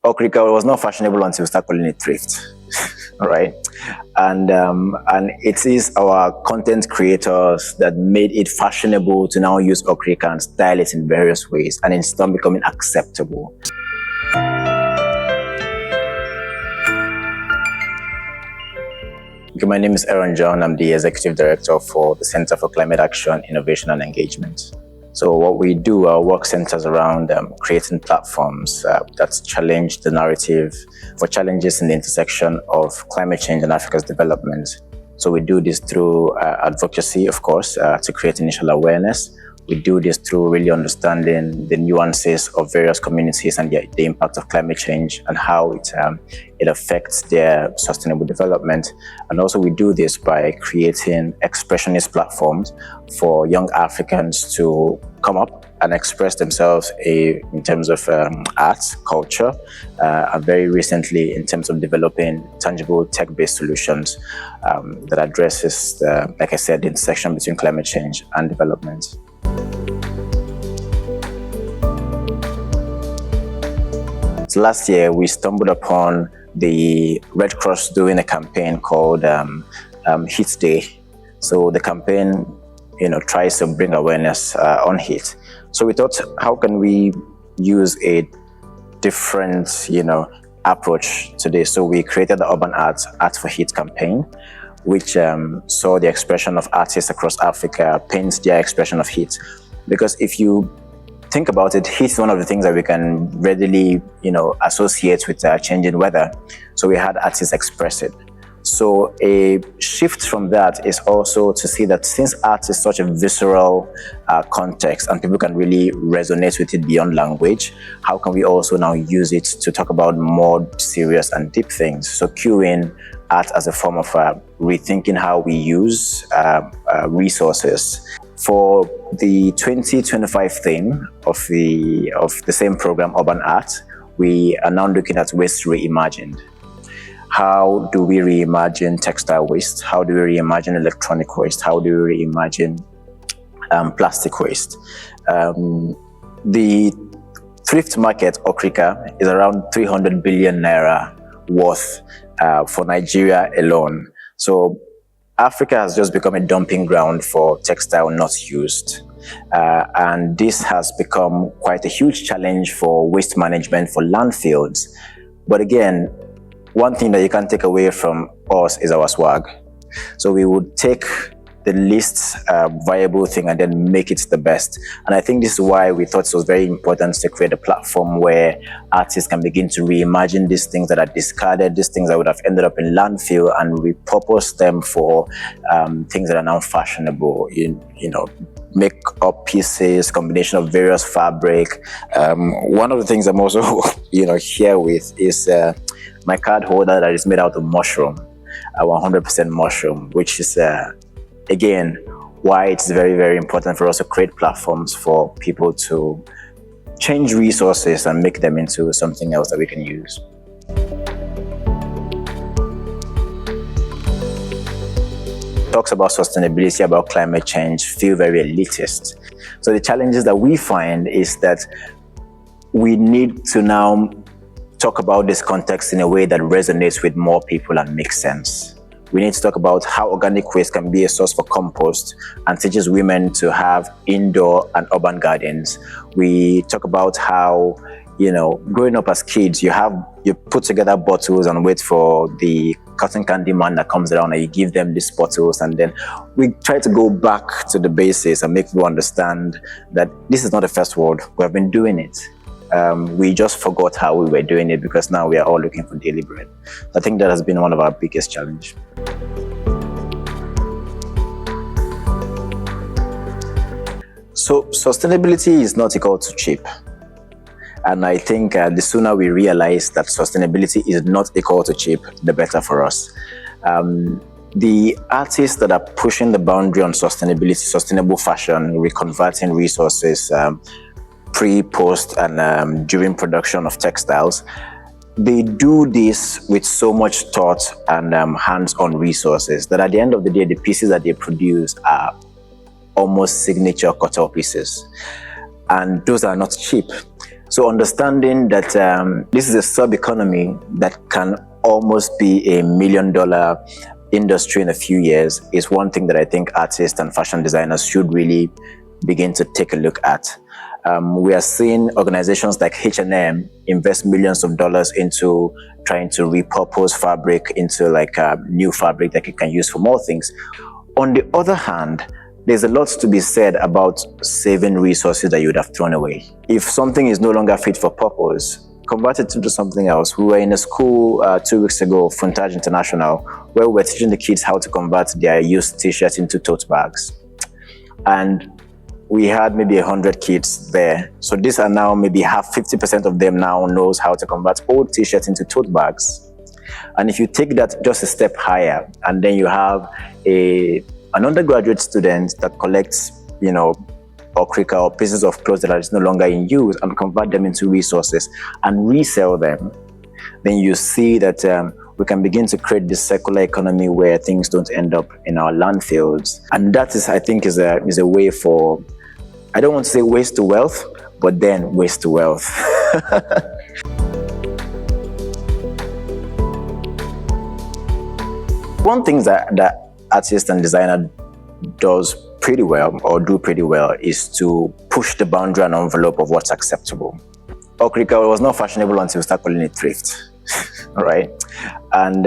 Okrika was not fashionable until we started calling it thrift. All right, and it is our content creators that made it fashionable to now use Okrika and style it in various ways, and it's not becoming acceptable. Okay, my name is Aaron John. I'm the Executive Director for the Center for Climate Action, Innovation and Engagement. So what we do, our work centers around creating platforms that challenge the narrative for challenges in the intersection of climate change and Africa's development. So we do this through advocacy, of course, to create initial awareness. We do this through really understanding the nuances of various communities and the impact of climate change and how it affects their sustainable development. And also we do this by creating expressionist platforms for young Africans to come up and express themselves in terms of arts, culture, and very recently in terms of developing tangible tech-based solutions that addresses, like I said, the intersection between climate change and development. So last year, we stumbled upon the Red Cross doing a campaign called Heat Day. So the campaign, tries to bring awareness on heat. So we thought, how can we use a different, approach to this? So we created the Urban Art for Heat campaign, which saw the expression of artists across Africa paint their expression of heat. Because if you think about it, heat is one of the things that we can readily, associate with changing weather. So we had artists express it. So a shift from that is also to see that since art is such a visceral context and people can really resonate with it beyond language, how can we also now use it to talk about more serious and deep things? So cueing art as a form of rethinking how we use resources. For the 2025 theme of the same program, Urban Art, we are now looking at waste reimagined. How do we reimagine textile waste? How do we reimagine electronic waste? How do we reimagine plastic waste? The thrift market, Okrika, is around 300 billion naira worth for Nigeria alone. So Africa has just become a dumping ground for textile not used. And this has become quite a huge challenge for waste management for landfills. But again, one thing that you can't take away from us is our swag. So we would take the least viable thing and then make it the best. And I think this is why we thought it was very important to create a platform where artists can begin to reimagine these things that are discarded, these things that would have ended up in landfill, and repurpose them for things that are now fashionable. Make-up pieces, combination of various fabric. One of the things I'm also, here with is my card holder that is made out of mushroom, 100% mushroom, which is again, why it's very, very important for us to create platforms for people to change resources and make them into something else that we can use. Talks about sustainability, about climate change, feel very elitist. So the challenges that we find is that we need to now talk about this context in a way that resonates with more people and makes sense. We need to talk about how organic waste can be a source for compost and teaches women to have indoor and urban gardens. We talk about how, growing up as kids, you put together bottles and wait for the cotton candy man that comes around and you give them these bottles. And then we try to go back to the basics and make people understand that this is not the first world. We have been doing it. We just forgot how we were doing it because now we are all looking for daily bread. I think that has been one of our biggest challenges. So sustainability is not equal to cheap. And I think the sooner we realize that sustainability is not equal to cheap, the better for us. The artists that are pushing the boundary on sustainability, sustainable fashion, reconverting resources, pre, post, and during production of textiles, they do this with so much thought and hands-on resources that at the end of the day, the pieces that they produce are almost signature couture pieces. And those are not cheap. So understanding that this is a sub-economy that can almost be $1 million industry in a few years is one thing that I think artists and fashion designers should really begin to take a look at. We are seeing organizations like H&M invest millions of dollars into trying to repurpose fabric into like new fabric that you can use for more things. On the other hand, there's a lot to be said about saving resources that you would have thrown away. If something is no longer fit for purpose, convert it into something else. We were in a school 2 weeks ago, Funtage International, where we were teaching the kids how to convert their used t-shirts into tote bags. And we had maybe 100 kids there. So these are now maybe 50% of them now knows how to convert old t-shirts into tote bags. And if you take that just a step higher, and then you have an undergraduate student that collects, okrika or pieces of clothes that are no longer in use and convert them into resources and resell them, then you see that we can begin to create this circular economy where things don't end up in our landfills. And that is, I think, is a way for, I don't want to say waste to wealth, but then waste to wealth. One thing that artist and designer does pretty well or do pretty well is to push the boundary and envelope of what's acceptable. Okrika was not fashionable until we start calling it thrift, right? And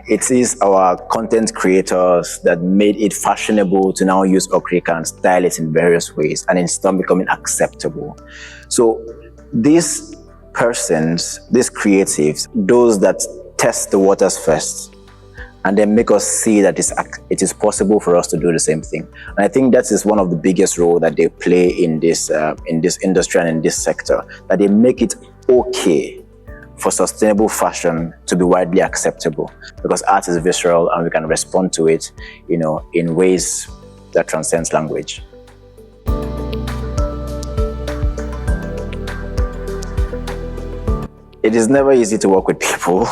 it is our content creators that made it fashionable to now use okrika and style it in various ways, and it's not becoming acceptable. So these persons, these creatives, those that test the waters first, and then make us see that it is possible for us to do the same thing. And I think that is one of the biggest roles that they play in this industry and in this sector, that they make it okay for sustainable fashion to be widely acceptable, because art is visceral and we can respond to it, in ways that transcends language. It is never easy to work with people.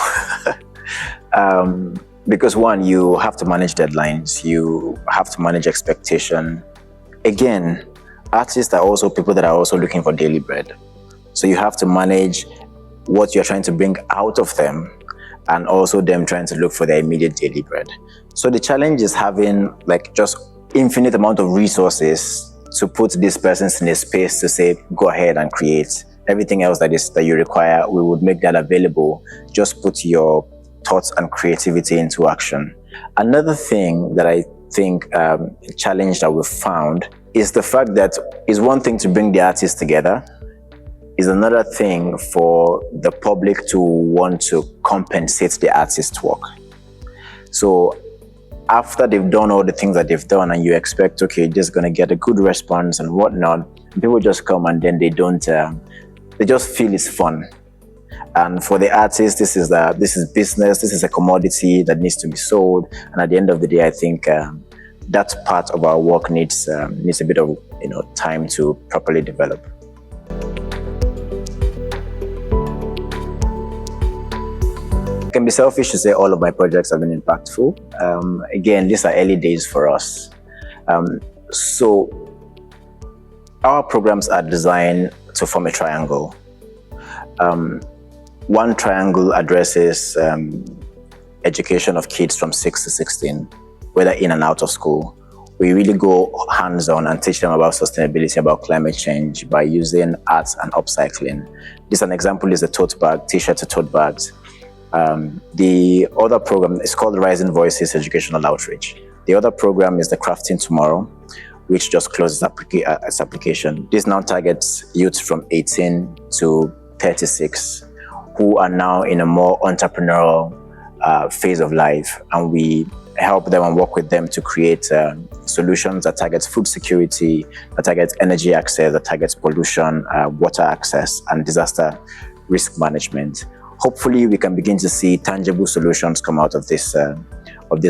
Because one, you have to manage deadlines, you have to manage expectation. Again, artists are also people that are also looking for daily bread. So you have to manage what you're trying to bring out of them and also them trying to look for their immediate daily bread. So the challenge is having like just infinite amount of resources to put these persons in a space to say, go ahead and create. Everything else that you require, we would make that available. Just put your thoughts and creativity into action. Another thing that I think a challenge that we've found is the fact that it's one thing to bring the artists together, is another thing for the public to want to compensate the artist's work. So after they've done all the things that they've done and you expect, okay, just gonna get a good response and whatnot, people just come and then they just feel it's fun. And for the artist, this is business, this is a commodity that needs to be sold. And at the end of the day, I think that part of our work needs a bit of time to properly develop. It can be selfish to say all of my projects have been impactful. Again, these are early days for us. So our programs are designed to form a triangle. One triangle addresses education of kids from 6 to 16, whether in and out of school. We really go hands-on and teach them about sustainability, about climate change by using arts and upcycling. An example is the tote bag, t-shirt to tote bags. The other program is called Rising Voices Educational Outreach. The other program is the Crafting Tomorrow, which just closes its application. This now targets youths from 18 to 36 who are now in a more entrepreneurial phase of life, and we help them and work with them to create solutions that targets food security, that targets energy access, that targets pollution, water access, and disaster risk management. Hopefully, we can begin to see tangible solutions come out of this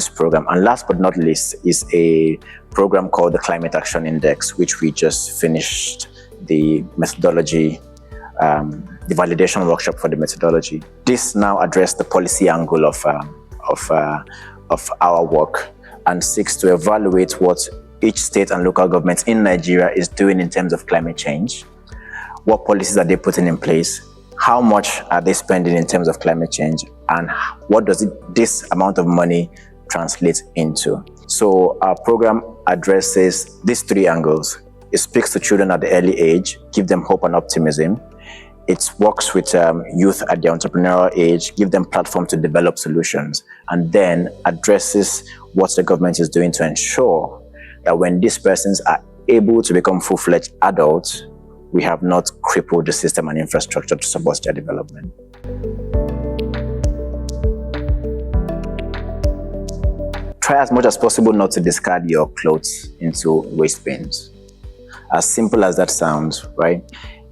program. And last but not least is a program called the Climate Action Index, which we just finished the methodology, the validation workshop for the methodology. This now addresses the policy angle of our work and seeks to evaluate what each state and local government in Nigeria is doing in terms of climate change, what policies are they putting in place, how much are they spending in terms of climate change, and what does this amount of money translate into. So our program addresses these three angles. It speaks to children at the early age, give them hope and optimism. It works with youth at the entrepreneurial age, give them platform to develop solutions, and then addresses what the government is doing to ensure that when these persons are able to become full-fledged adults, we have not crippled the system and infrastructure to support their development. Try as much as possible not to discard your clothes into waste bins. As simple as that sounds, right?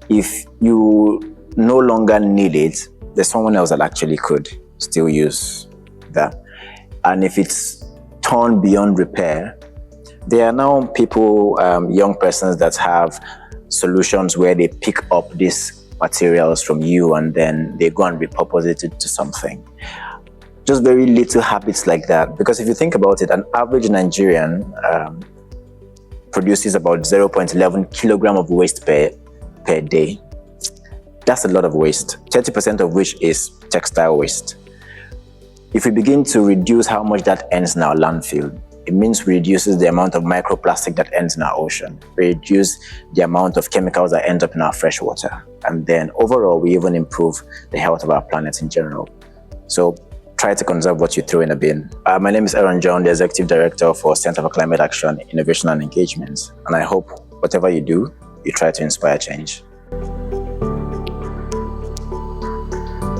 If you no longer need it, there's someone else that actually could still use that. And if it's torn beyond repair, there are now people, young persons that have solutions where they pick up these materials from you and then they go and repurpose it to something. Just very little habits like that. Because if you think about it, an average Nigerian produces about 0.11 kilogram of waste per day. That's a lot of waste, 30% of which is textile waste. If we begin to reduce how much that ends in our landfill, it means we reduce the amount of microplastic that ends in our ocean. We reduce the amount of chemicals that end up in our fresh water. And then overall, we even improve the health of our planet in general. So try to conserve what you throw in a bin. My name is Aaron John, the Executive Director for Center for Climate Action, Innovation and Engagement. And I hope whatever you do, you try to inspire change.